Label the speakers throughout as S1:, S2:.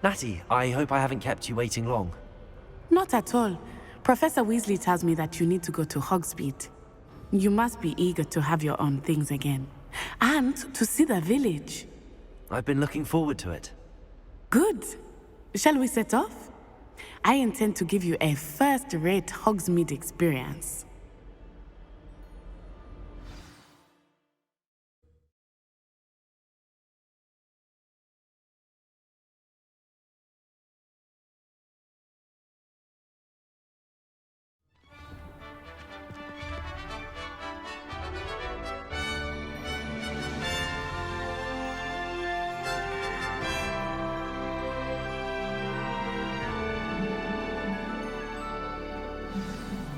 S1: Natty, I hope I haven't kept you waiting long.
S2: Not at all. Professor Weasley tells me that you need to go to Hogsmeade. You must be eager to have your own things again. And to see the village.
S1: I've been looking forward to it.
S2: Good. Shall we set off? I intend to give you a first-rate Hogsmeade experience.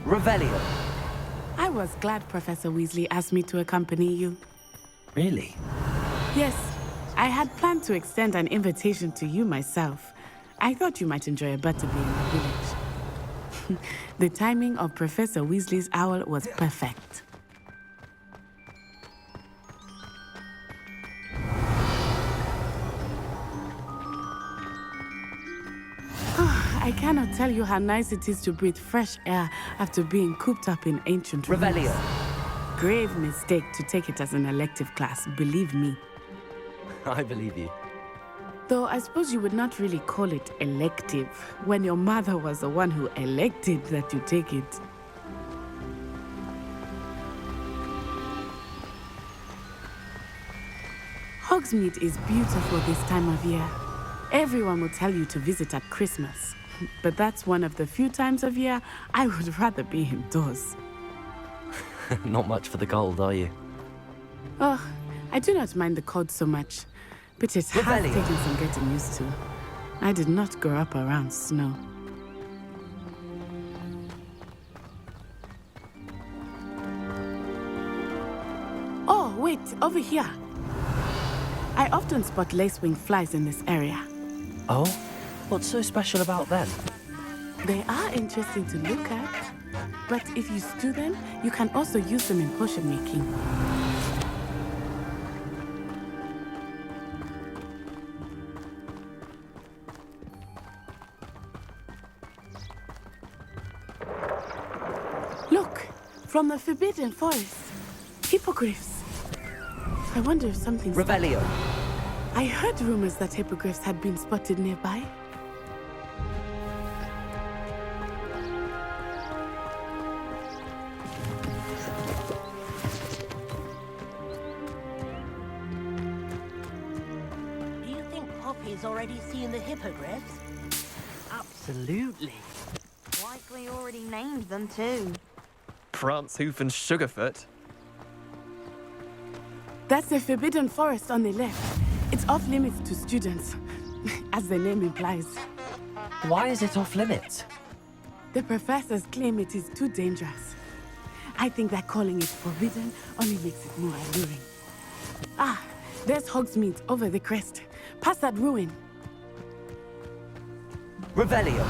S1: Revelio.
S2: I was glad Professor Weasley asked me to accompany you.
S1: Really?
S2: Yes, I had planned to extend an invitation to you myself. I thought you might enjoy a butterbeer in the village. The timing of Professor Weasley's owl was perfect. I cannot tell you how nice it is to breathe fresh air after being cooped up in ancient rooms.
S1: Revelio.
S2: Grave mistake to take it as an elective class, believe me.
S1: I believe you.
S2: Though I suppose you would not really call it elective when your mother was the one who elected that you take it. Hogsmeade is beautiful this time of year. Everyone will tell you to visit at Christmas. But that's one of the few times of year I would rather be indoors.
S1: Not much for the cold, are you?
S2: Oh, I do not mind the cold so much, but it has
S1: Revelio.
S2: taken some getting used to. I did not grow up around snow. Oh, wait, over here. I often spot lacewing flies in this area.
S1: Oh? What's so special about them?
S2: They are interesting to look at, but if you stew them, you can also use them in potion making. Look, from the Forbidden Forest, hippogriffs. I wonder if something's...
S1: Revelio.
S2: I heard rumors that hippogriffs had been spotted nearby.
S3: Do you think Poppy's already seen the hippogriffs?
S4: Absolutely.
S5: Likely already named them too.
S4: Prance, Hoof, and Sugarfoot.
S2: That's the Forbidden Forest on the left. It's off limits to students, as the name implies.
S1: Why is it off limits?
S2: The professors claim it is too dangerous. I think that calling it forbidden only makes it more alluring. Ah, there's Hogsmeade over the crest. Past that ruin.
S1: Revelio.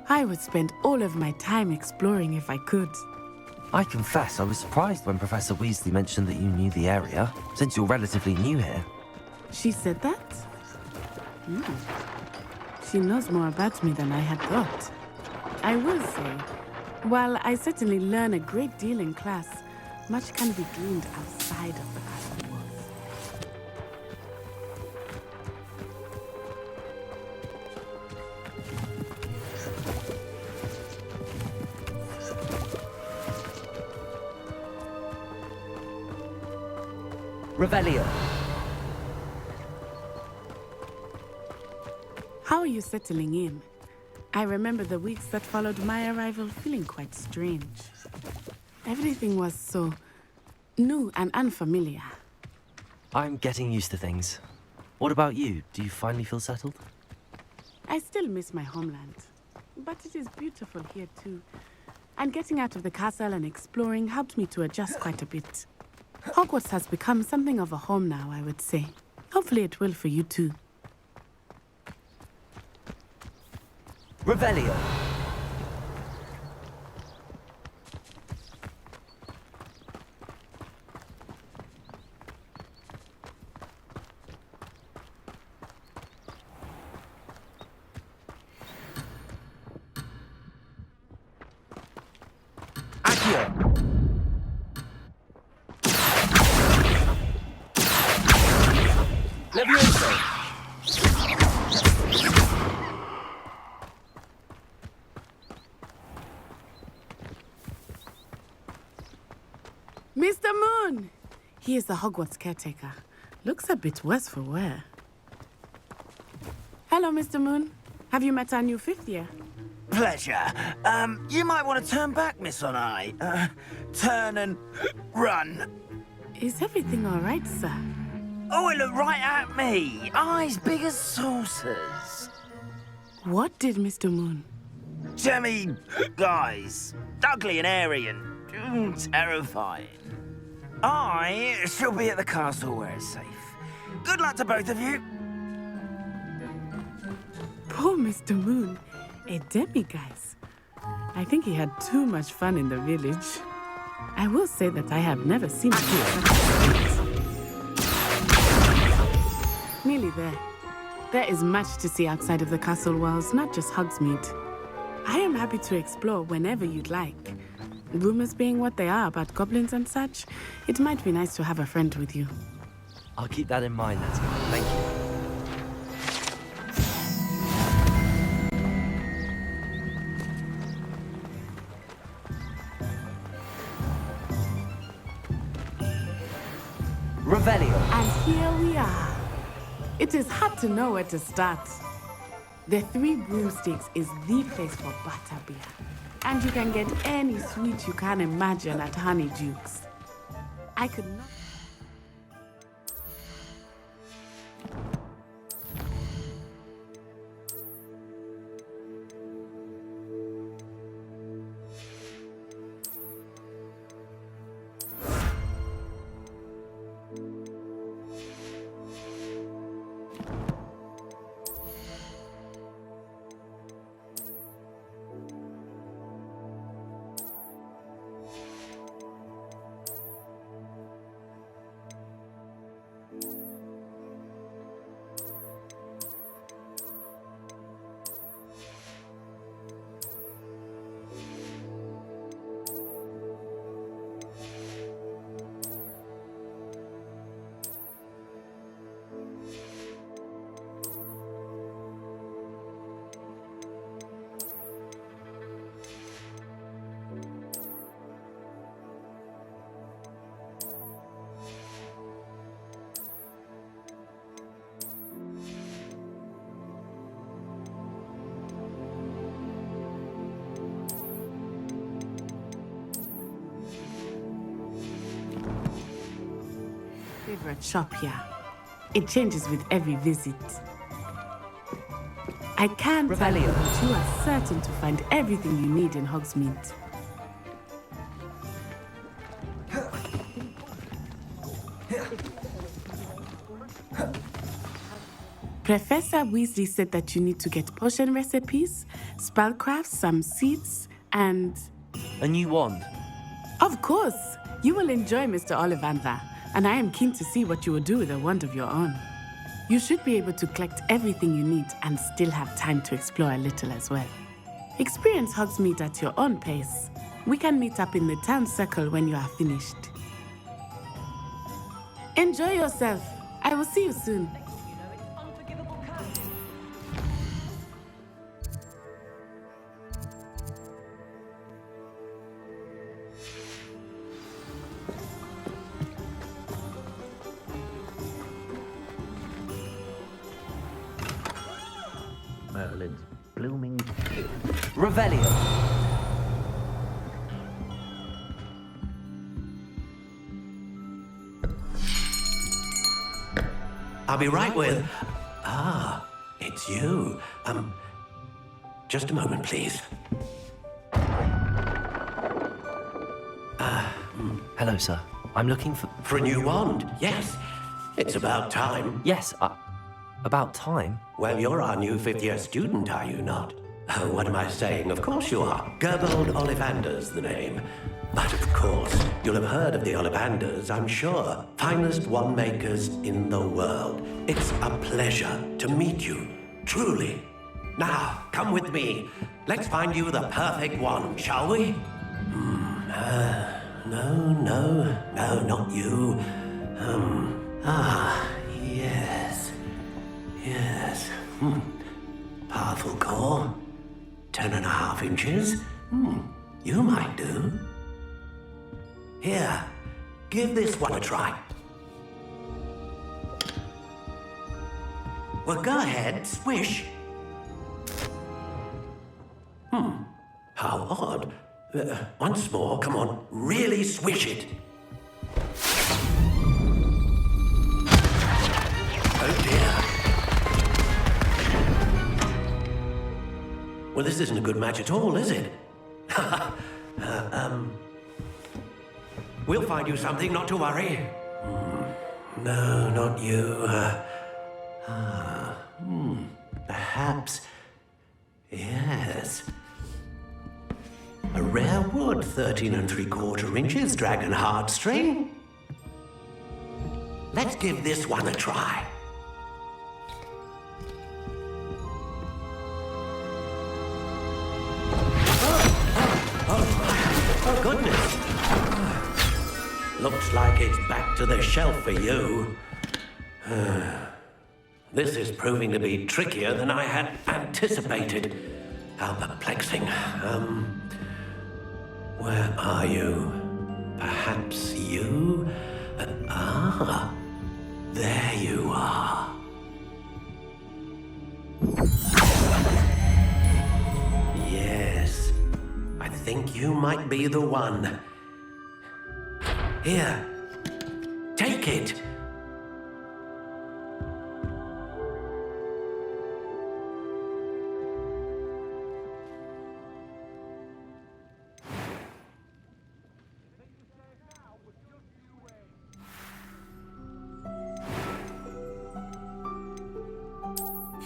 S2: I would spend all of my time exploring if I could.
S1: I confess I was surprised when Professor Weasley mentioned that you knew the area, since you're relatively new here.
S2: She said that? She knows more about me than I had thought. I will say, while I certainly learn a great deal in class, much can be gleaned outside of the castle walls.
S1: Revelio.
S2: How are you settling in? I remember the weeks that followed my arrival feeling quite strange. Everything was so new and unfamiliar.
S1: I'm getting used to things. What about you? Do you finally feel settled?
S2: I still miss my homeland, but it is beautiful here too. And getting out of the castle and exploring helped me to adjust quite a bit. Hogwarts has become something of a home now, I would say. Hopefully it will for you too. Mr. Moon! He is the Hogwarts caretaker. Looks a bit worse for wear. Hello, Mr. Moon. Have you met our new fifth year?
S6: Pleasure. You might want to turn back, Miss Onai. Turn and run.
S2: Is everything all right, sir?
S6: Oh, it looked right at me. Eyes big as saucers.
S2: What did Mr. Moon?
S6: Jemmy guys. Ugly and airy and terrifying. I shall be at the castle where it's safe. Good luck to both of you.
S2: Poor Mr. Moon. A demiguise. I think he had too much fun in the village. I will say that I have never seen him. Nearly there. There is much to see outside of the castle walls, not just Hogsmeade. I am happy to explore whenever you'd like. Rumors being what they are about goblins and such, it might be nice to have a friend with you.
S1: I'll keep that in mind, Nettie. Thank you. Revelio.
S2: And here we are. It is hard to know where to start. The Three Broomsticks is the place for butterbeer. And you can get any sweet you can imagine at Honeydukes. I could not... Favorite shop here. It changes with every visit. I can't tell you, but you are certain to find everything you need in Hogsmeade. Professor Weasley said that you need to get potion recipes, spellcrafts, some seeds, and...
S1: A new wand.
S2: Of course! You will enjoy Mr. Ollivander, and I am keen to see what you will do with a wand of your own. You should be able to collect everything you need and still have time to explore a little as well. Experience Hogsmeade at your own pace. We can meet up in the town circle when you are finished. Enjoy yourself. I will see you soon.
S7: Merlin's blooming.
S1: Revelio.
S8: I'll be right with... Ah, it's you. Just a moment, please.
S1: Hello, sir. I'm looking for...
S8: For a new wand, yes. It's about time.
S1: Yes, about time.
S8: Well, you're our new fifth-year student, are you not? Oh, what am I saying? Of course you are. Gerbold Ollivander's the name. But of course, you'll have heard of the Ollivanders, I'm sure. Finest wand makers in the world. It's a pleasure to meet you, truly. Now, come with me. Let's find you the perfect wand, shall we? No, not you. Yes. Powerful core. 10.5 inches. You might do. Here, Give this one a try. Well, go ahead, swish. How odd. Once more, come on, really swish it. Oh dear. Well, this isn't a good match at all, is it? We'll find you something, not to worry. No, not you. Perhaps. Yes. A rare wood, 13 3/4 inches, dragon heartstring. Let's give this one a try. Oh, goodness. Looks like it's back to the shelf for you. This is proving to be trickier than I had anticipated. How perplexing. Where are you? Perhaps you? There you are. Yes, I think you might be the one. Here, take it.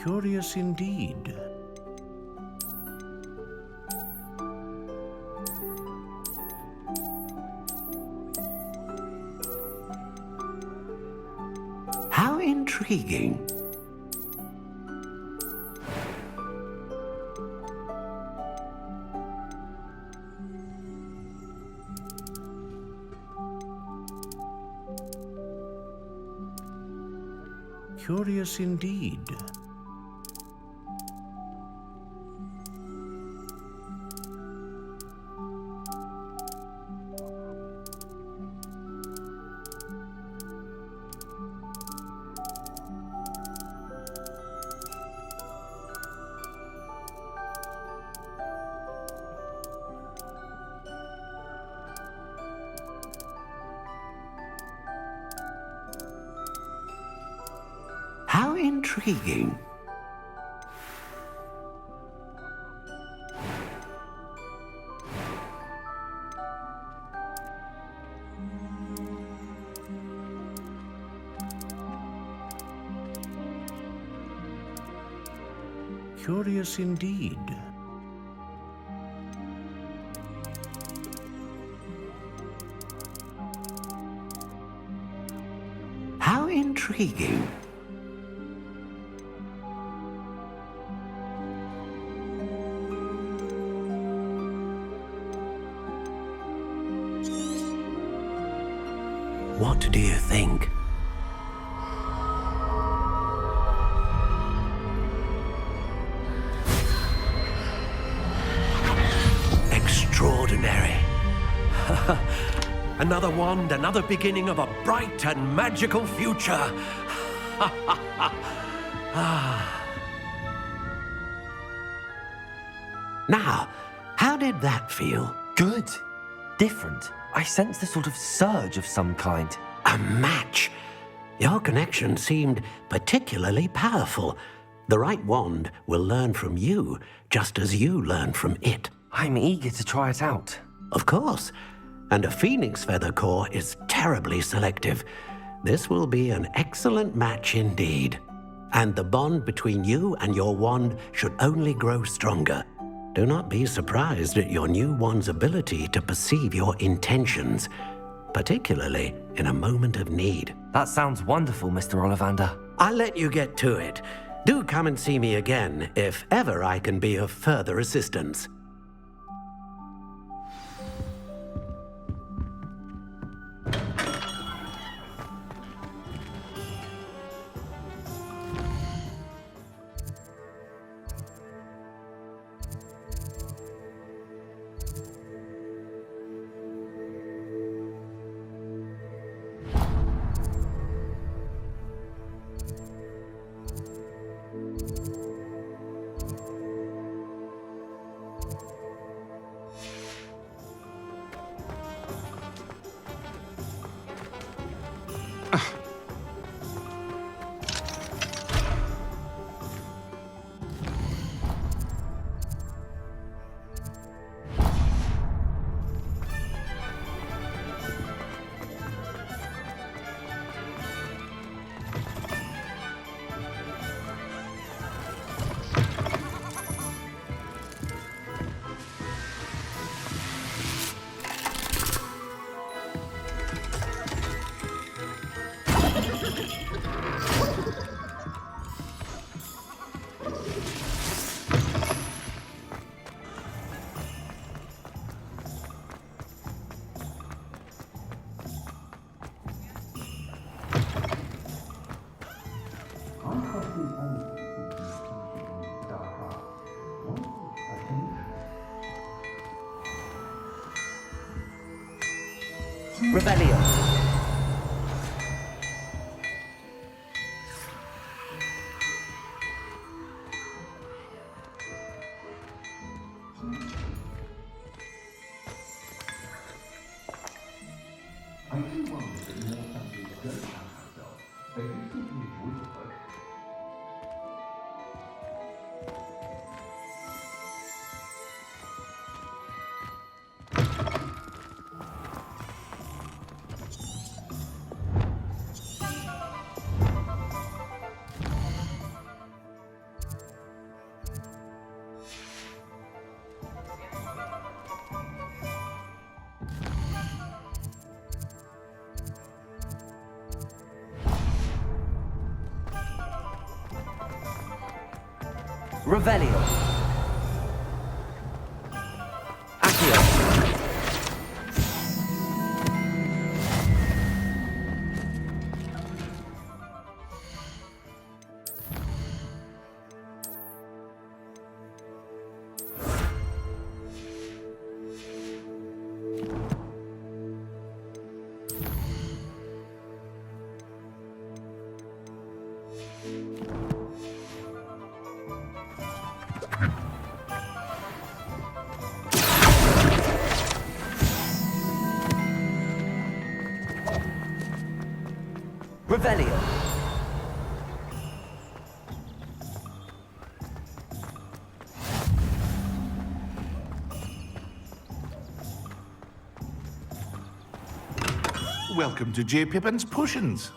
S9: Curious indeed.
S8: How intriguing.
S9: Curious indeed.
S8: How intriguing.
S9: Curious indeed.
S8: How intriguing. What do you think? Extraordinary. Another wand, another beginning of a bright and magical future. Now, how did that feel?
S1: Good. Different. I sensed a sort of surge of some kind.
S8: A match. Your connection seemed particularly powerful. The right wand will learn from you, just as you learn from it.
S1: I'm eager to try it out.
S8: Of course. And a phoenix feather core is terribly selective. This will be an excellent match indeed. And the bond between you and your wand should only grow stronger. Do not be surprised at your new wand's ability to perceive your intentions, particularly in a moment of need.
S1: That sounds wonderful, Mr. Ollivander.
S8: I'll let you get to it. Do come and see me again if ever I can be of further assistance.
S1: Rebellion. Revelio. Accio. Revelio.
S10: Welcome to J. Pippin's Potions.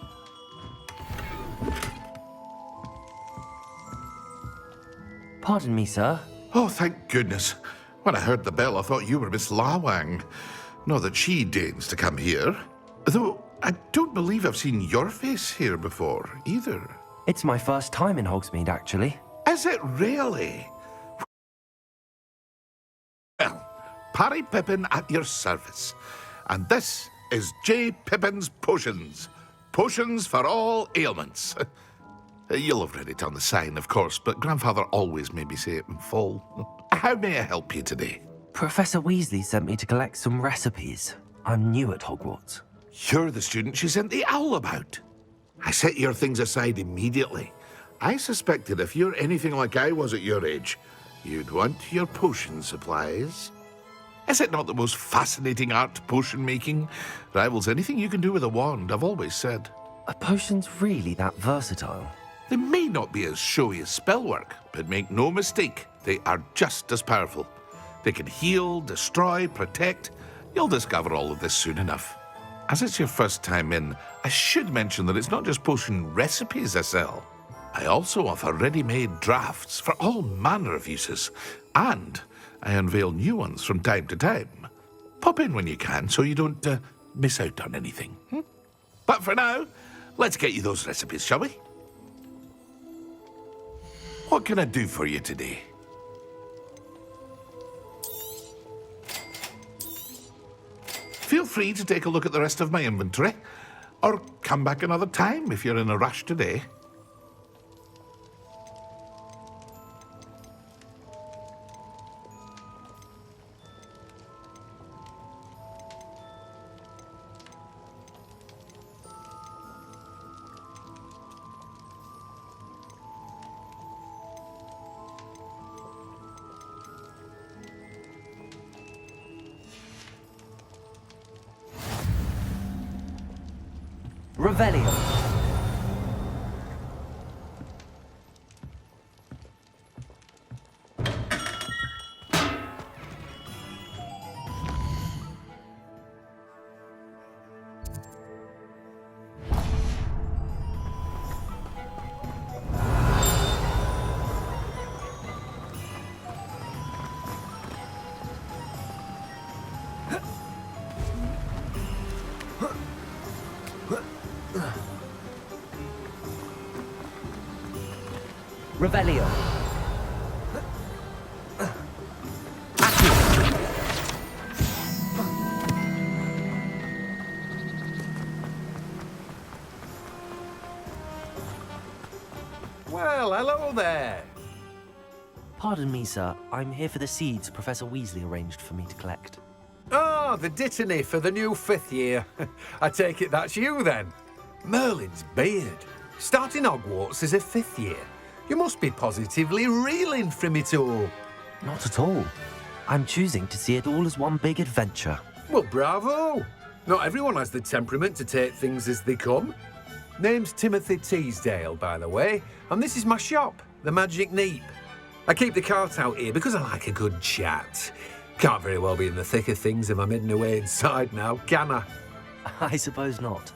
S1: Pardon me, sir.
S10: Oh, thank goodness. When I heard the bell, I thought you were Miss Lawang. Not that she deigns to come here. Though I don't believe I've seen your face here before, either.
S1: It's my first time in Hogsmeade, actually.
S10: Is it really? Well, Parry Pippin at your service. And this is J. Pippin's Potions. Potions for all ailments. You'll have read it on the sign, of course, but Grandfather always made me say it in full. How may I help you today?
S1: Professor Weasley sent me to collect some recipes. I'm new at Hogwarts.
S10: You're the student she sent the owl about. I set your things aside immediately. I suspected if you're anything like I was at your age, you'd want your potion supplies. Is it not the most fascinating art, potion making? Rivals anything you can do with a wand, I've always said.
S1: Are potions really that versatile?
S10: They may not be as showy as spellwork, but make no mistake, they are just as powerful. They can heal, destroy, protect. You'll discover all of this soon enough. As it's your first time in, I should mention that it's not just potion recipes I sell. I also offer ready-made drafts for all manner of uses, and I unveil new ones from time to time. Pop in when you can so you don't miss out on anything. But for now, let's get you those recipes, shall we? What can I do for you today? Feel free to take a look at the rest of my inventory, or come back another time if you're in a rush today.
S1: Revelio. Revelio.
S11: Well, hello there.
S1: Pardon me, sir. I'm here for the seeds Professor Weasley arranged for me to collect.
S11: Oh, the dittany for the new 5th year. I take it that's you then. Merlin's beard. Starting Hogwarts as a 5th year. You must be positively reeling from it all.
S1: Not at all. I'm choosing to see it all as one big adventure.
S11: Well, bravo. Not everyone has the temperament to take things as they come. Name's Timothy Teasdale, by the way, and this is my shop, the Magic Neep. I keep the cart out here because I like a good chat. Can't very well be in the thick of things if I'm hidden away inside now, can I?
S1: I suppose not.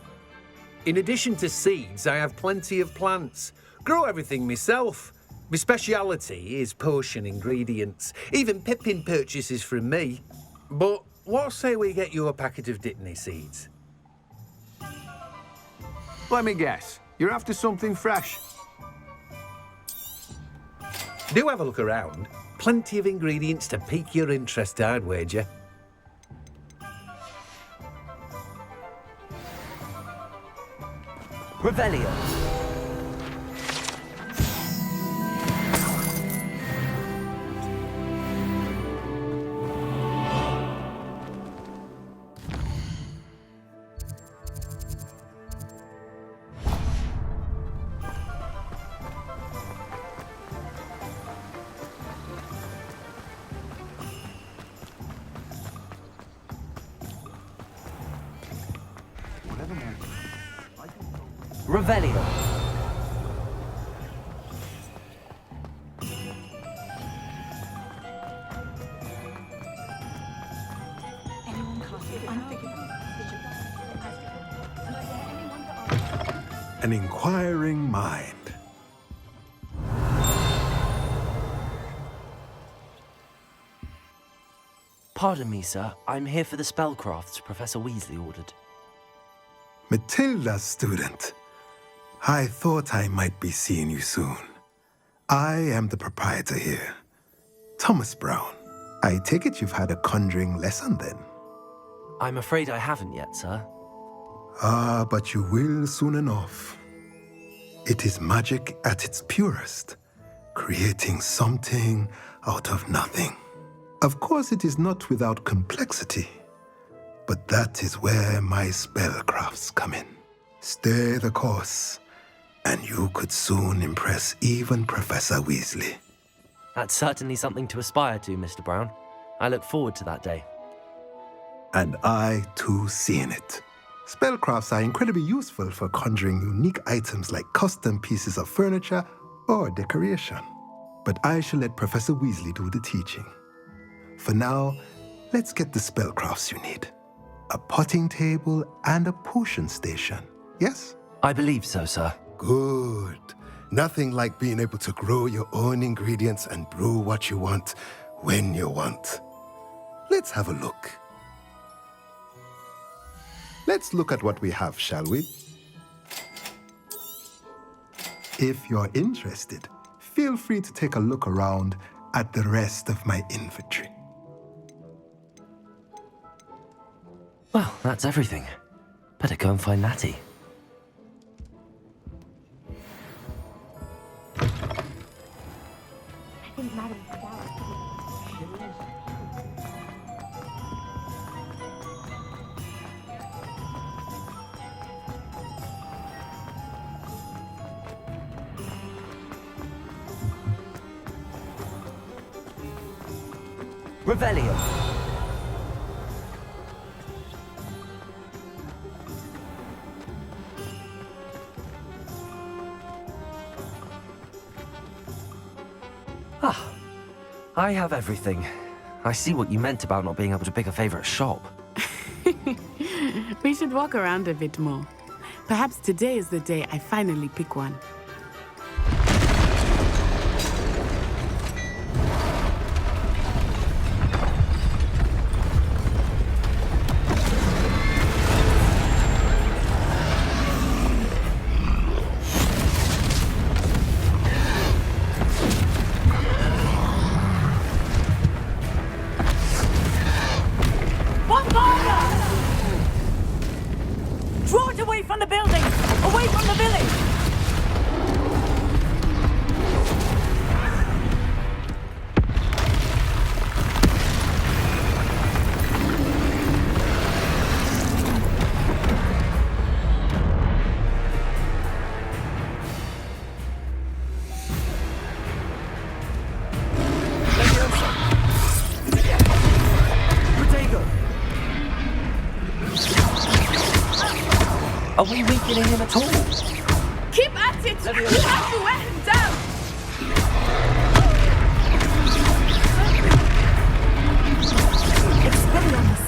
S11: In addition to seeds, I have plenty of plants. Grow everything myself. My speciality is potion ingredients. Even Pippin purchases from me. But what say we get you a packet of Dittany seeds?
S12: Let me guess. You're after something fresh.
S11: Do have a look around. Plenty of ingredients to pique your interest, I'd wager.
S1: Revelio. Revelio.
S13: An inquiring mind.
S1: Pardon me, sir. I'm here for the spellcrafts Professor Weasley ordered.
S13: Matilda's student. I thought I might be seeing you soon. I am the proprietor here, Thomas Brown. I take it you've had a conjuring lesson then?
S1: I'm afraid I haven't yet, sir.
S13: Ah, but you will soon enough. It is magic at its purest, creating something out of nothing. Of course, it is not without complexity, but that is where my spellcrafts come in. Stay the course, and you could soon impress even Professor Weasley.
S1: That's certainly something to aspire to, Mr. Brown. I look forward to that day.
S13: And I, too, seeing it. Spellcrafts are incredibly useful for conjuring unique items like custom pieces of furniture or decoration. But I shall let Professor Weasley do the teaching. For now, let's get the spellcrafts you need. A potting table and a potion station, yes?
S1: I believe so, sir.
S13: Good. Nothing like being able to grow your own ingredients and brew what you want when you want. Let's have a look. Let's look at what we have, shall we? If you're interested, feel free to take a look around at the rest of my inventory.
S1: Well, that's everything. Better go and find Natty.
S5: I think Madame Gallagher.
S1: Revelio. I have everything. I see what you meant about not being able to pick a favorite shop.
S2: We should walk around a bit more. Perhaps today is the day I finally pick one.
S3: Draw it away from the building! Away from the village!
S1: Are we weakening him at all?
S2: Keep at it! You have to wear him down! Expelliarmus!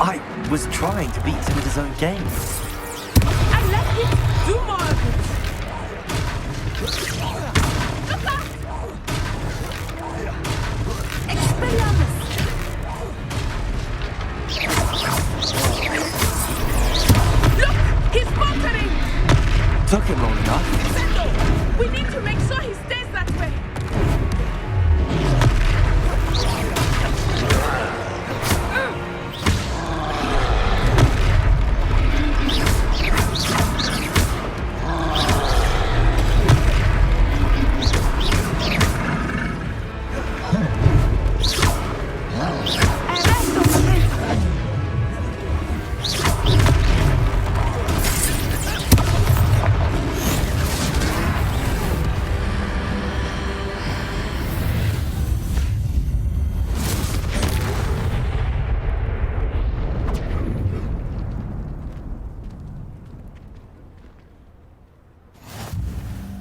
S1: I was trying to beat him at his own game.
S2: And let him do more of it! Look out! Expelliarmus! Look! He's faltering!
S1: Took him long enough.
S2: We need to make sure he stays that way!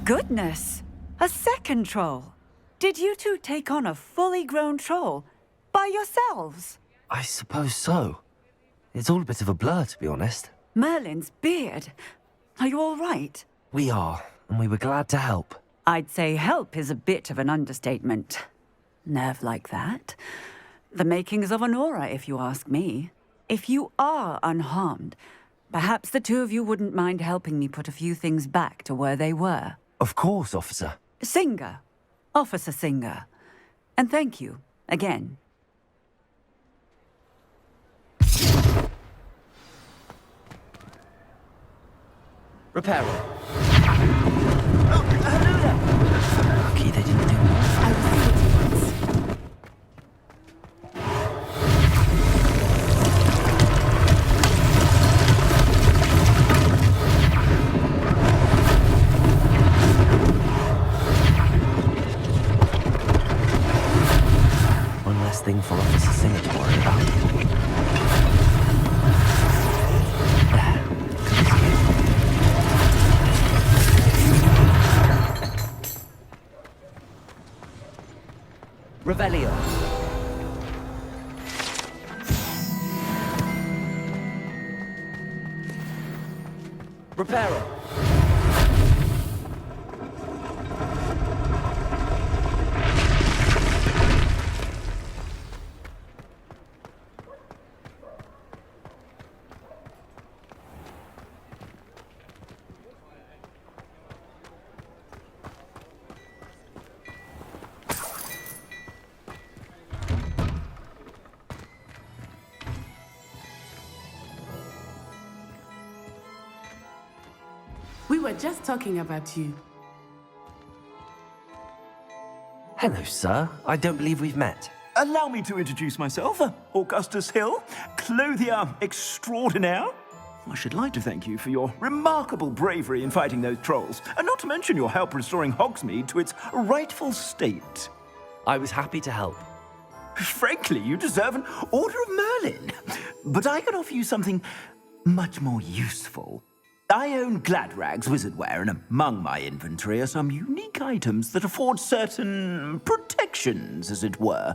S3: Goodness! A second troll! Did you two take on a fully grown troll by yourselves?
S1: I suppose so. It's all a bit of a blur, to be honest.
S3: Merlin's beard. Are you all right?
S1: We are, and we were glad to help.
S3: I'd say help is a bit of an understatement. Nerve like that. The makings of an aura, if you ask me. If you are unharmed, perhaps the two of you wouldn't mind helping me put a few things back to where they were.
S1: Of course, officer.
S3: Singer. Officer Singer. And thank you, again.
S1: Repairer. Oh, hello there. Lucky they didn't do more.
S2: I was city once.
S1: One less thing for Officer Singer to worry about. Revelio. Reparo.
S2: We were just talking about you.
S1: Hello, sir. I don't believe we've met.
S6: Allow me to introduce myself, Augustus Hill, clothier extraordinaire.
S14: I should like to thank you for your remarkable bravery in fighting those trolls, and not to mention your help restoring Hogsmeade to its rightful state.
S1: I was happy to help.
S14: Frankly, you deserve an Order of Merlin. But I can offer you something much more useful. I own Gladrag's wizardware, and among my inventory are some unique items that afford certain protections, as it were.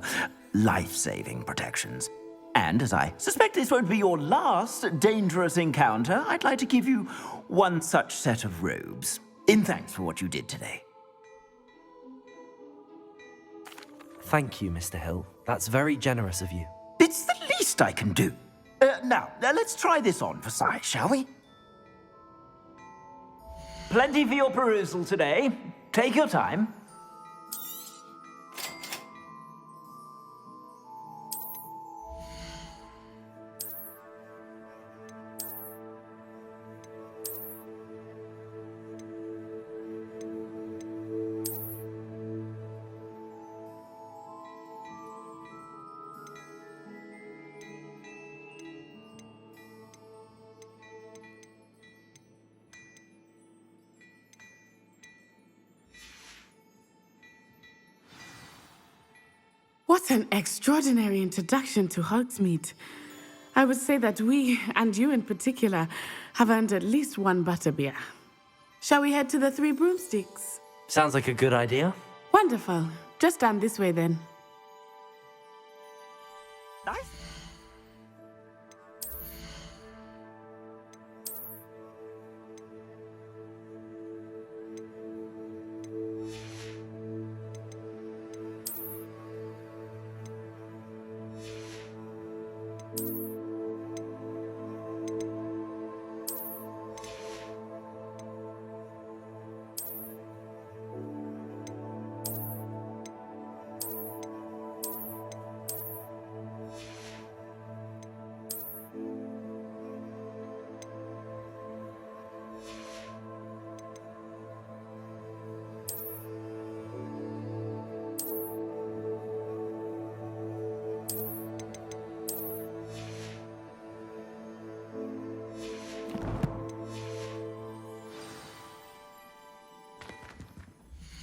S14: Life-saving protections. And as I suspect this won't be your last dangerous encounter, I'd like to give you one such set of robes, in thanks for what you did today.
S1: Thank you, Mr. Hill. That's very generous of you.
S14: It's the least I can do. Now, let's try this on for size, shall we? Plenty for your perusal today. Take your time.
S2: What an extraordinary introduction to Hogsmeade. I would say that we, and you in particular, have earned at least one butterbeer. Shall we head to the Three Broomsticks?
S1: Sounds like a good idea.
S2: Wonderful. Just down this way then.
S14: Nice.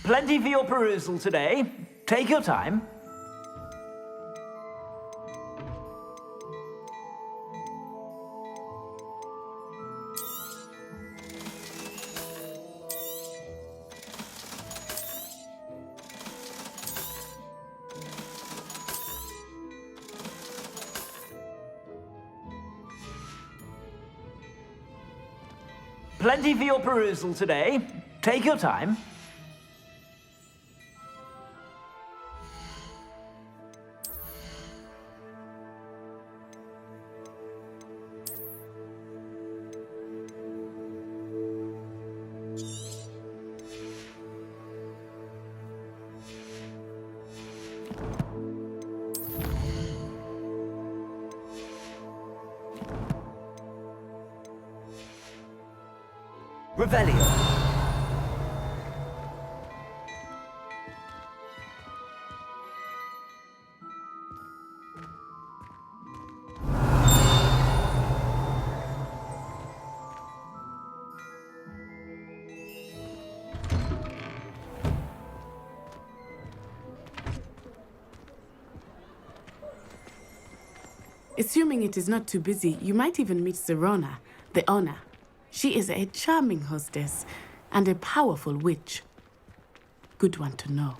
S14: Plenty for your perusal today. Take your time. Plenty for your perusal today. Take your time.
S1: Revelio.
S2: Assuming it is not too busy, you might even meet Zerona, the owner. She is a charming hostess and a powerful witch. Good one to know.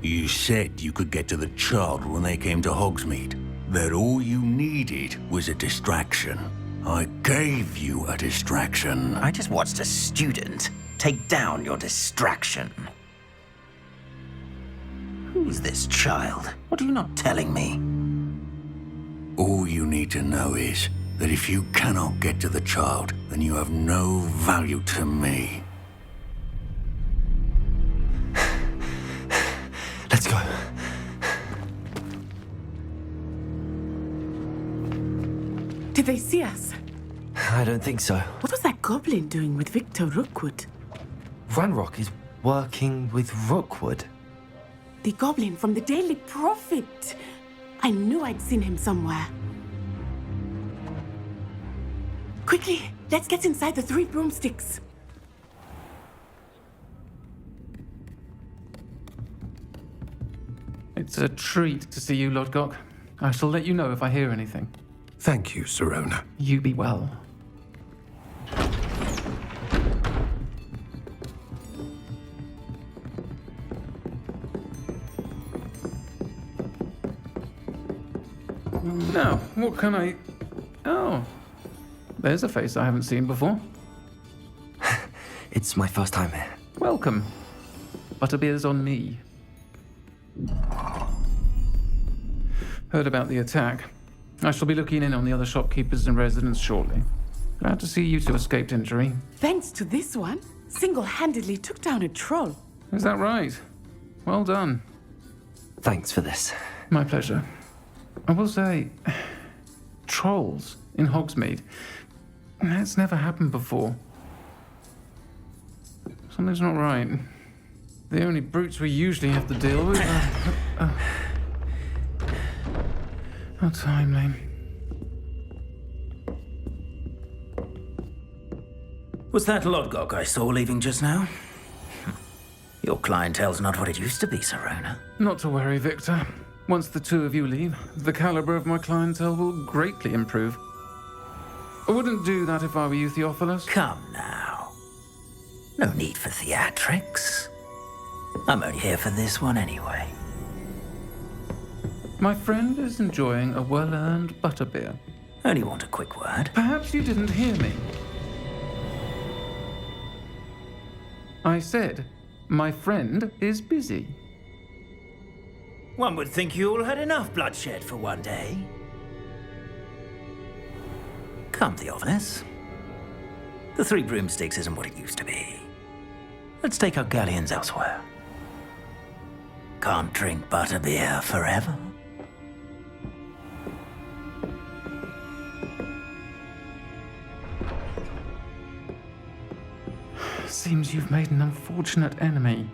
S9: You said you could get to the child when they came to Hogsmeade. That all you needed was a distraction. I gave you a distraction.
S6: I just watched a student take down your distraction. Who's this child? What are you not telling me?
S9: All you need to know is that if you cannot get to the child, then you have no value to me.
S1: Let's go.
S2: Did they see us?
S1: I don't think so.
S2: What was that goblin doing with Victor Rookwood?
S1: Ranrock is working with Rookwood.
S2: The goblin from the Daily Prophet. I knew I'd seen him somewhere. Quickly, let's get inside the 3 broomsticks.
S15: It's a treat to see you, Lodgok. I shall let you know if I hear anything.
S11: Thank you, Sirona.
S15: You be well. Now, what can I... Oh, there's a face I haven't seen before.
S1: It's my first time here.
S15: Welcome. Butterbeer's on me. Heard about the attack. I shall be looking in on the other shopkeepers and residents shortly. Glad to see you two escaped injury.
S2: Thanks to this one, single-handedly took down a troll.
S15: Is that right? Well done.
S1: Thanks for this.
S15: My pleasure. I will say, trolls in Hogsmeade. That's never happened before. Something's not right. The only brutes we usually have to deal with are... How timely.
S6: Was that Lodgok I saw leaving just now? Your clientele's not what it used to be, Sirona.
S15: Not to worry, Victor. Once the 2 of you leave, the caliber of my clientele will greatly improve. I wouldn't do that if I were you, Theophilus.
S6: Come now. No need for theatrics. I'm only here for this one anyway.
S15: My friend is enjoying a well-earned butterbeer.
S6: Only want a quick word.
S15: Perhaps you didn't hear me. I said, my friend is busy.
S6: One would think you all had enough bloodshed for one day. Come, Theophilus. The 3 broomsticks isn't what it used to be. Let's take our galleons elsewhere. Can't drink butterbeer forever.
S15: Seems you've made an unfortunate enemy.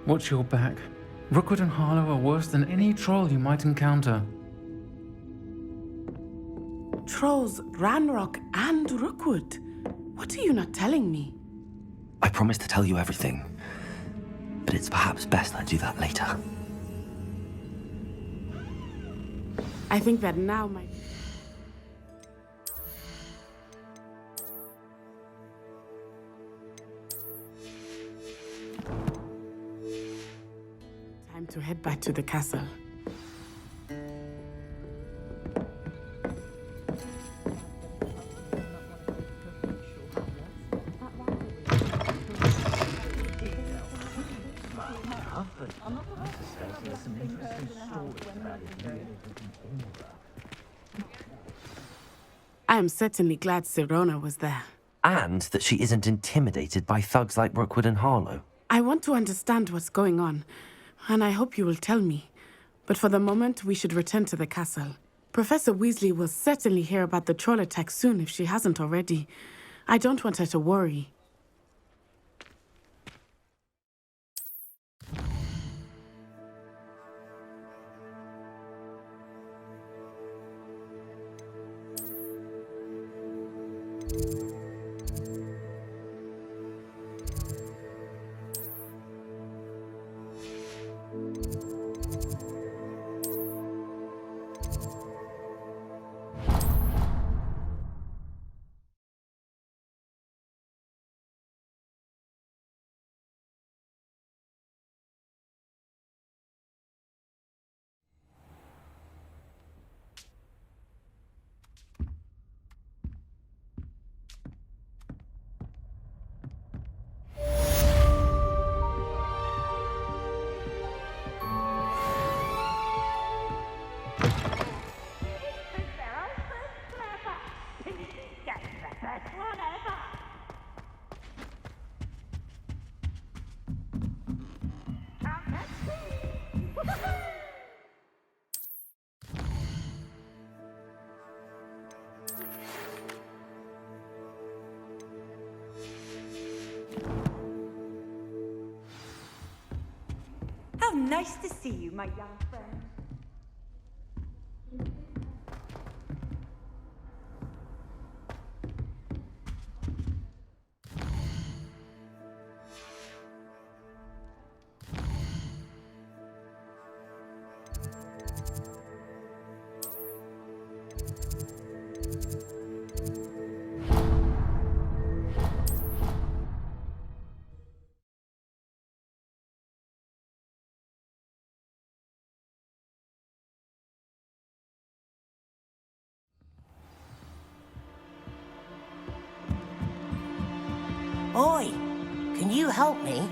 S15: Watch your back. Rookwood and Harlow are worse than any troll you might encounter.
S2: Trolls, Ranrock, and Rookwood. What are you not telling me?
S1: I promised to tell you everything, but it's perhaps best I do that later.
S2: I think that now might... Time to head back to the castle. I am certainly glad Sirona was there.
S1: And that she isn't intimidated by thugs like Rookwood and Harlow.
S2: I want to understand what's going on, and I hope you will tell me. But for the moment, we should return to the castle. Professor Weasley will certainly hear about the troll attack soon if she hasn't already. I don't want her to worry.
S3: Nice to see you, my young friend.
S16: Oi, can you help me?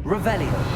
S1: Revelio.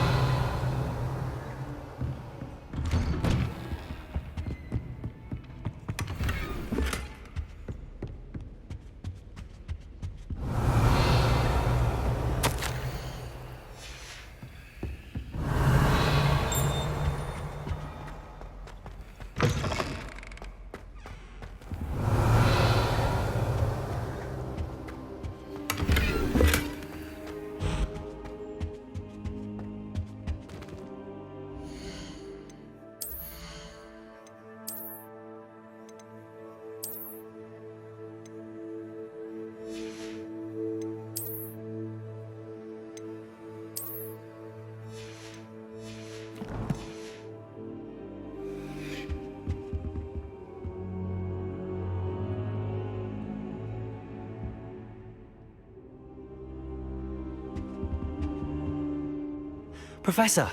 S1: Professor,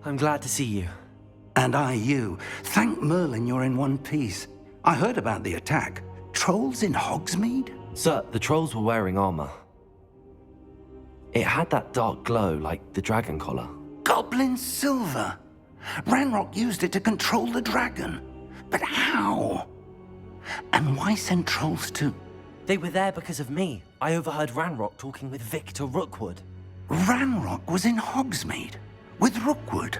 S1: I'm glad to see you.
S8: And I you. Thank Merlin you're in one piece. I heard about the attack. Trolls in Hogsmeade?
S1: Sir, the trolls were wearing armor. It had that dark glow like the dragon collar.
S8: Goblin silver. Ranrock used it to control the dragon. But how? And why send trolls to...
S1: They were there because of me. I overheard Ranrock talking with Victor Rookwood.
S8: Ranrock was in Hogsmeade with Rookwood.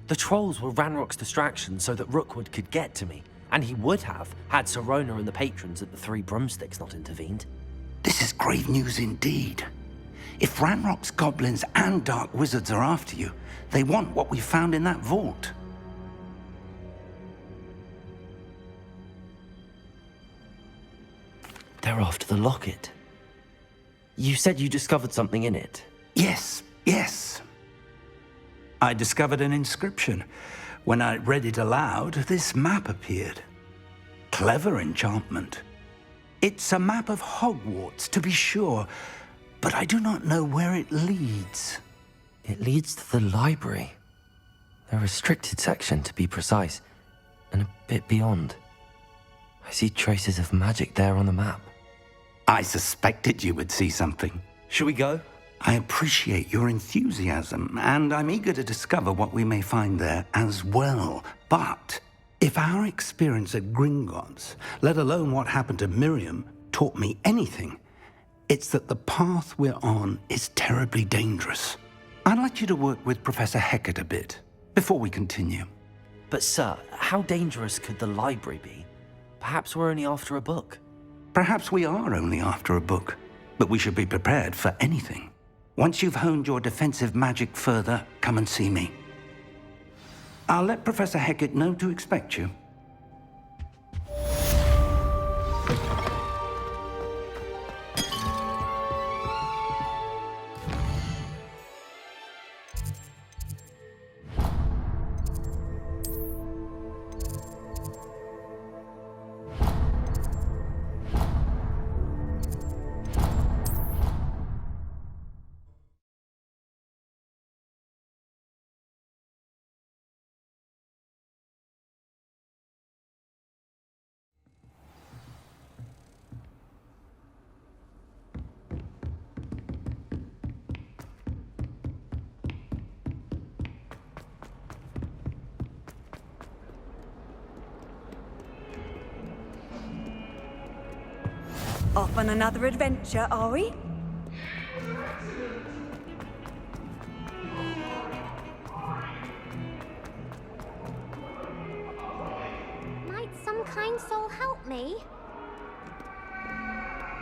S1: The trolls were Ranrock's distraction so that Rookwood could get to me, and he would have had Sirona and the patrons at the Three Broomsticks not intervened.
S8: This is grave news indeed. If Ranrock's goblins and dark wizards are after you, they want what we found in that vault.
S1: They're after the locket. You said you discovered something in it.
S8: Yes. I discovered an inscription. When I read it aloud, this map appeared. Clever enchantment. It's a map of Hogwarts, to be sure, but I do not know where it leads.
S1: It leads to the library. The restricted section, to be precise, and a bit beyond. I see traces of magic there on the map.
S8: I suspected you would see something.
S1: Shall we go?
S8: I appreciate your enthusiasm, and I'm eager to discover what we may find there as well. But if our experience at Gringotts, let alone what happened to Miriam, taught me anything, it's that the path we're on is terribly dangerous. I'd like you to work with Professor Hecat a bit before we continue.
S1: But sir, how dangerous could the library be? Perhaps we're only after a book.
S8: Perhaps we are only after a book, but we should be prepared for anything. Once you've honed your defensive magic further, come and see me. I'll let Professor Hecat know to expect you.
S3: Off on another adventure, are we?
S17: kind soul help me?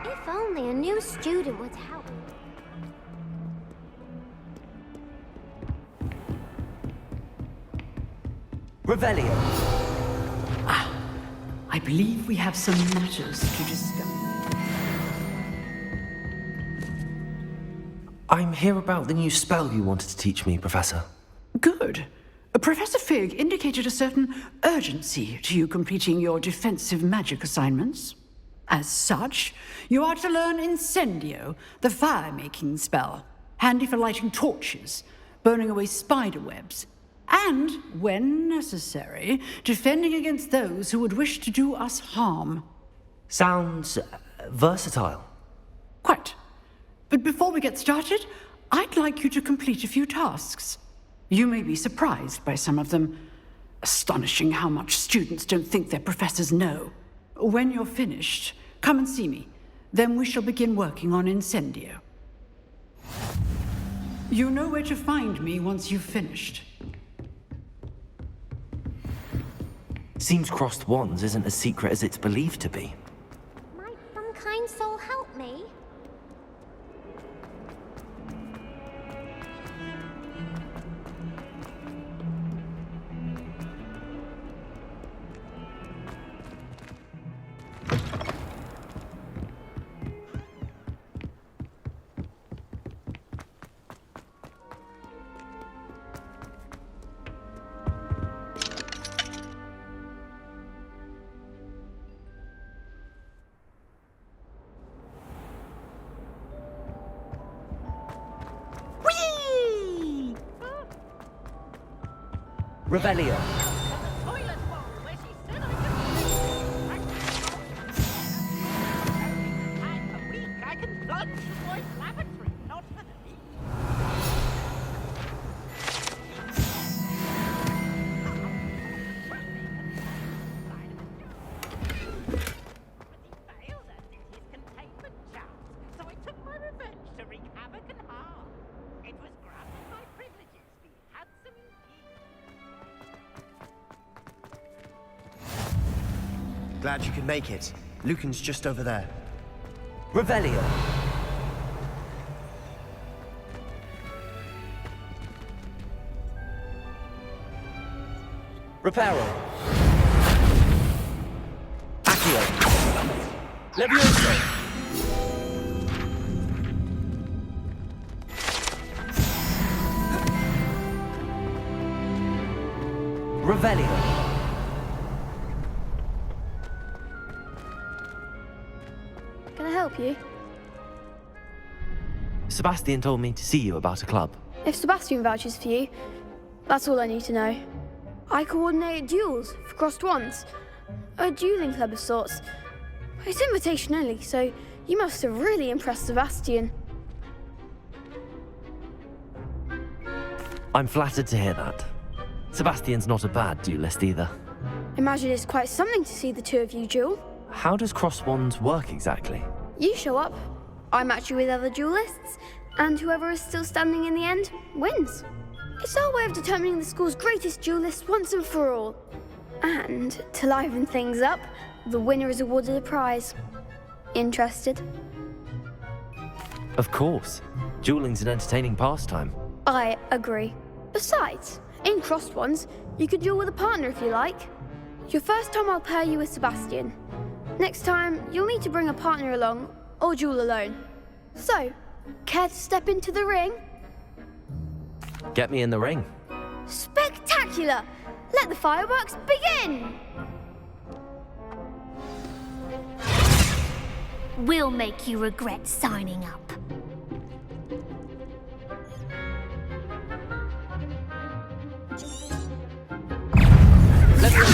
S17: If only a new student would help me.
S6: Revelio.
S3: I believe we have some matters to discuss.
S1: I'm here about the new spell you wanted to teach me, Professor.
S3: Good. Professor Fig indicated a certain urgency to you completing your defensive magic assignments. As such, you are to learn Incendio, the fire-making spell, handy for lighting torches, burning away spider webs, and, when necessary, defending against those who would wish to do us harm.
S1: Sounds versatile.
S3: Quite. But before we get started, I'd like you to complete a few tasks. You may be surprised by some of them. Astonishing how much students don't think their professors know. When you're finished, come and see me. Then we shall begin working on Incendio. You know where to find me once you've finished.
S1: Seems crossed wands isn't as secret as it's believed to be.
S17: Might some kind soul help me?
S6: Revelio.
S18: Glad you could make it. Lucan's just over there.
S6: Revelio. Reparo. Accio. Levioso. Revelio.
S17: Can I help you?
S1: Sebastian told me to see you about a club.
S17: If Sebastian vouches for you, that's all I need to know. I coordinate duels for crossed wands. A dueling club of sorts. It's invitation only, so you must have really impressed Sebastian.
S1: I'm flattered to hear that. Sebastian's not a bad duelist either.
S17: Imagine it's quite something to see the two of you duel.
S1: How does cross wands work exactly?
S17: You show up, I match you with other duelists, and whoever is still standing in the end wins. It's our way of determining the school's greatest duelist once and for all. And to liven things up, the winner is awarded a prize. Interested?
S1: Of course. Dueling's an entertaining pastime.
S17: I agree. Besides, in crossed ones, you could duel with a partner if you like. Your first time I'll pair you with Sebastian. Next time, you'll need to bring a partner along, or duel alone. So, care to step into the ring?
S1: Get me in the ring.
S17: Spectacular! Let the fireworks begin!
S19: We'll make you regret signing up.
S6: Let's go.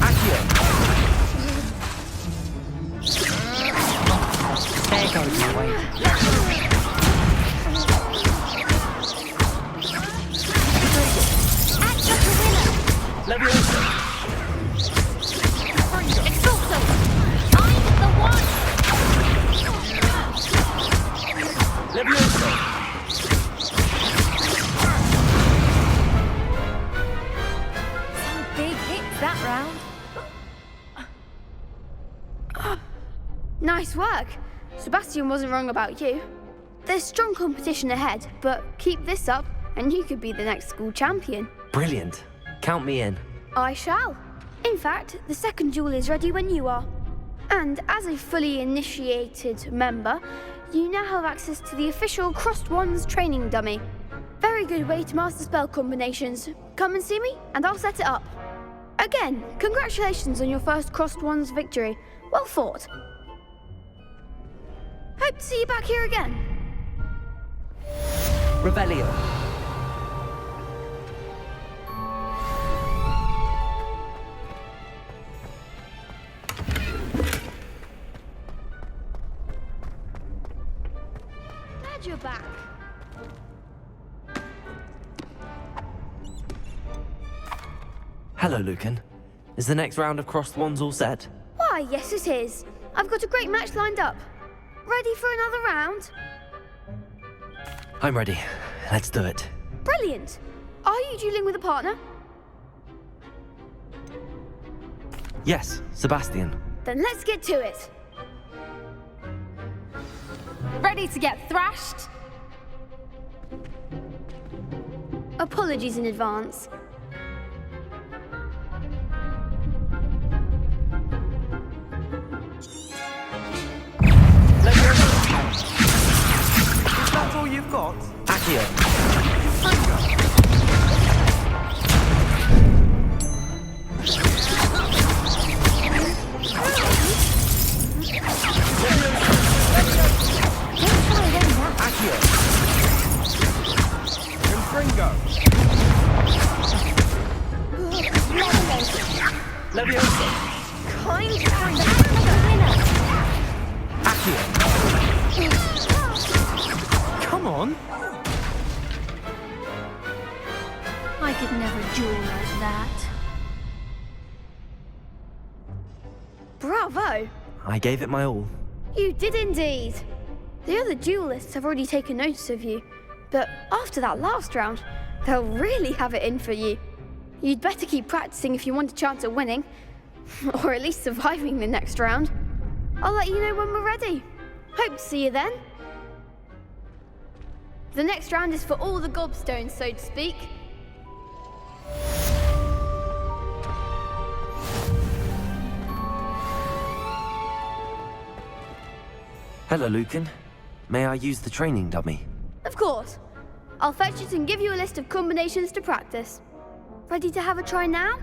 S6: Accio.
S4: There goes my way.
S6: Levioso.
S19: Exalto! I'm the one!
S6: Levioso.
S19: Some big hits that round.
S17: Nice work. Sebastian wasn't wrong about you. There's strong competition ahead, but keep this up and you could be the next school champion.
S1: Brilliant. Count me in.
S17: I shall. In fact, the second duel is ready when you are. And as a fully initiated member, you now have access to the official Crossed Wands training dummy. Very good way to master spell combinations. Come and see me, and I'll set it up. Again, congratulations on your first Crossed Wands victory. Well fought. Hope to see you back here again.
S1: Revelio.
S17: Glad you're back.
S1: Hello, Lucan. Is the next round of Crossed Wands all set?
S17: Why, yes it is. I've got a great match lined up. Ready for another round?
S1: I'm ready. Let's do it.
S17: Brilliant. Are you dueling with a partner?
S1: Yes, Sebastian.
S17: Then let's get to it.
S19: Ready to get thrashed?
S17: Apologies in advance.
S14: Is that all you've got?
S1: Accio.
S12: Confringo.
S1: Leviosa.
S17: Kind and the winner.
S1: Accio. Come on.
S19: I could never duel like that.
S17: Bravo.
S1: I gave it my all.
S17: You did indeed. The other duelists have already taken notice of you, but after that last round, they'll really have it in for you. You'd better keep practicing if you want a chance at winning, or at least surviving the next round. I'll let you know when we're ready. Hope to see you then. The next round is for all the gobstones, so to speak.
S1: Hello, Lucan. May I use the training dummy?
S17: Of course. I'll fetch it and give you a list of combinations to practice. Ready to have a try now?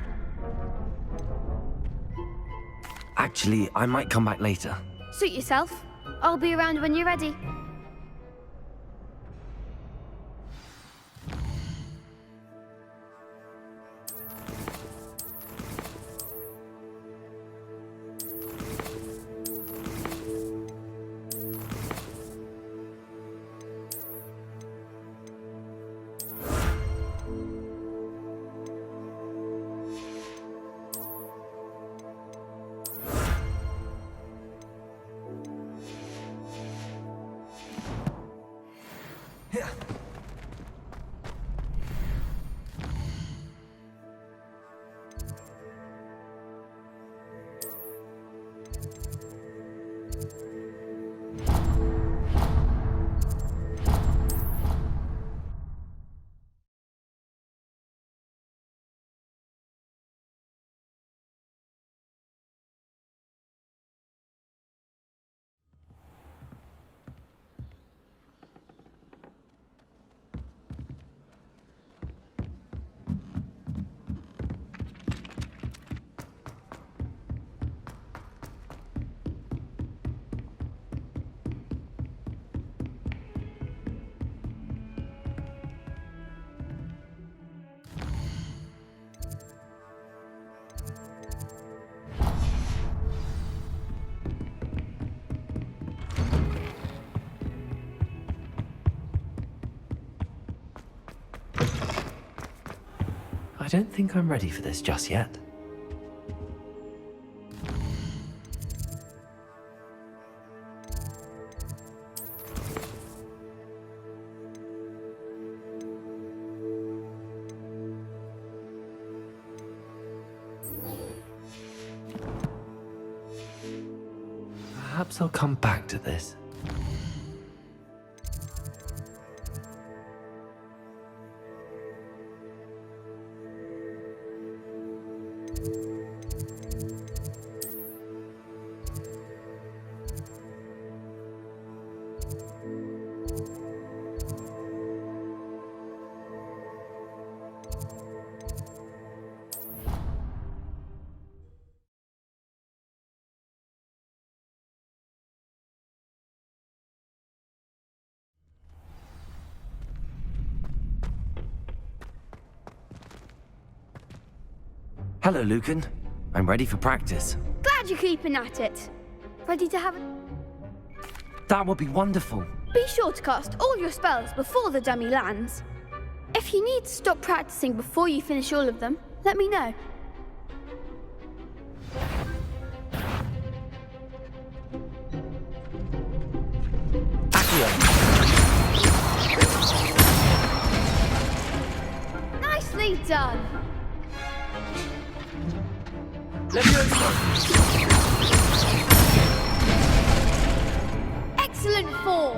S1: Actually, I might come back later.
S17: Suit yourself. I'll be around when you're ready.
S1: I don't think I'm ready for this just yet. Perhaps I'll come back to this. Hello, Lucan. I'm ready for practice.
S17: Glad you're keeping at it. Ready to have a...
S1: That would be wonderful.
S17: Be sure to cast all your spells before the dummy lands. If you need to stop practicing before you finish all of them, let me know. Nicely done. Excellent form.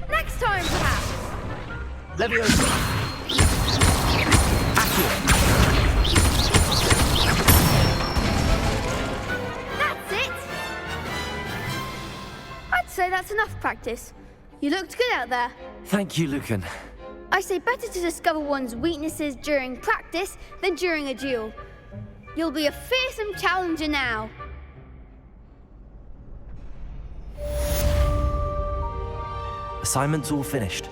S17: Next time, perhaps. That's it. I'd say that's enough practice. You looked good out there.
S1: Thank you, Lucan.
S17: I say better to discover one's weaknesses during practice than during a duel. You'll be a fearsome challenger now.
S1: Assignment's all finished.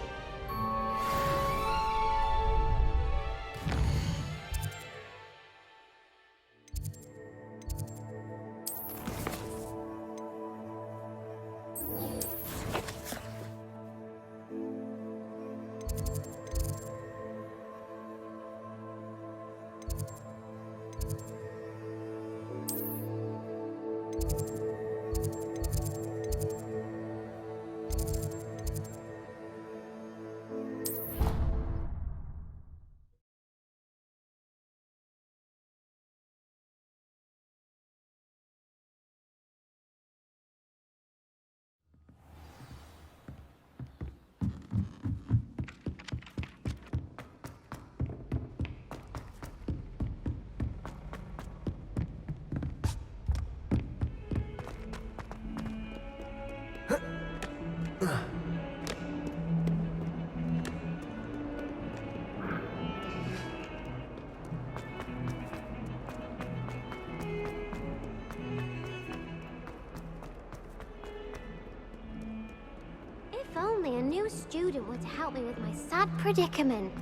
S20: If only a new student would help me with my sad predicament.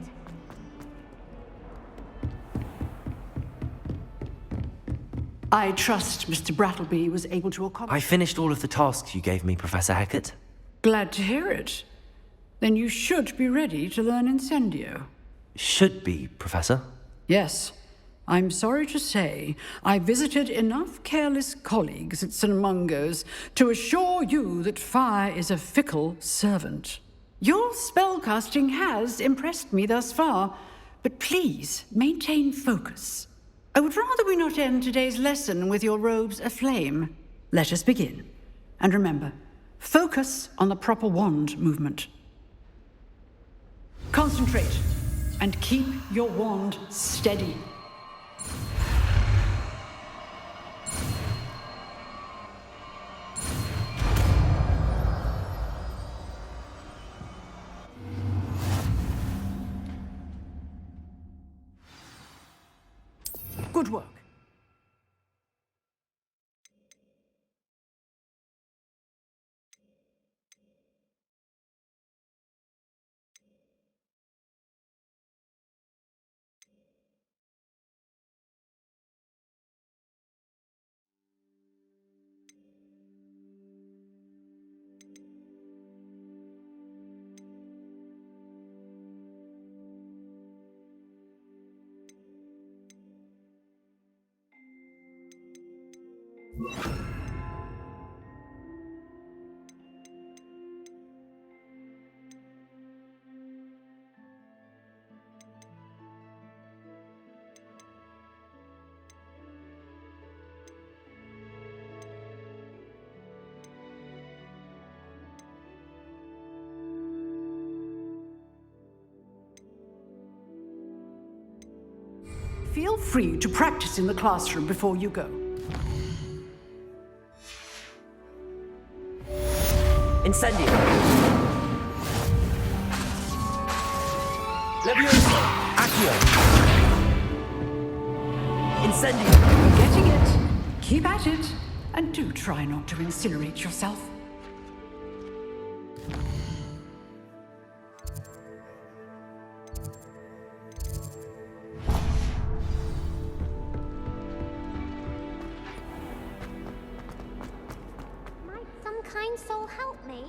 S21: I trust Mr. Brattleby was able to accomplish...
S1: I finished all of the tasks you gave me, Professor Hecat.
S21: Glad to hear it. Then you should be ready to learn Incendio.
S1: Should be, Professor.
S21: Yes. I'm sorry to say, I visited enough careless colleagues at St. Mungo's to assure you that fire is a fickle servant. Your spellcasting has impressed me thus far, but please maintain focus. I would rather we not end today's lesson with your robes aflame. Let us begin. And remember, focus on the proper wand movement. Concentrate, and keep your wand steady. Good work. feel free to practice in the classroom before you go.
S18: Incendio. Levioso. Accio. Incendio.
S21: You're getting it. Keep at it. And do try not to incinerate yourself.
S20: Might some kind soul help me?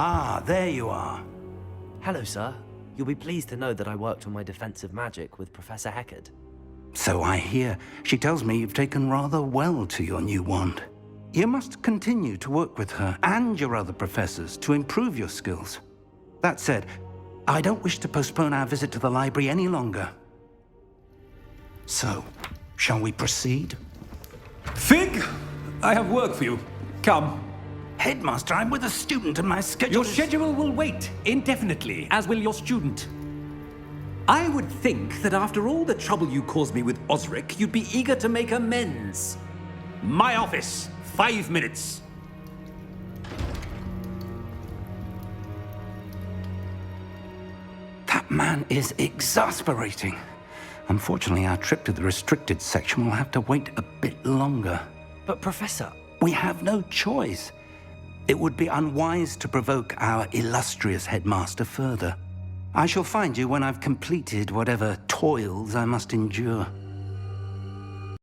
S6: Ah, there you are.
S18: Hello, sir. You'll be pleased to know that I worked on my defensive magic with Professor Heckard.
S14: So I hear. She tells me you've taken rather well to your new wand. You must continue to work with her and your other professors to improve your skills. That said, I don't wish to postpone our visit to the library any longer. So, shall we proceed?
S7: Fig! I have work for you. Come.
S14: Headmaster, I'm with a student and my schedule
S7: Your schedule will wait indefinitely, as will your student. I would think that after all the trouble you caused me with Osric, you'd be eager to make amends. My office, 5 minutes.
S14: That man is exasperating. Unfortunately, our trip to the restricted section will have to wait a bit longer.
S18: But, Professor...
S14: We have no choice. It would be unwise to provoke our illustrious headmaster further. I shall find you when I've completed whatever toils I must endure.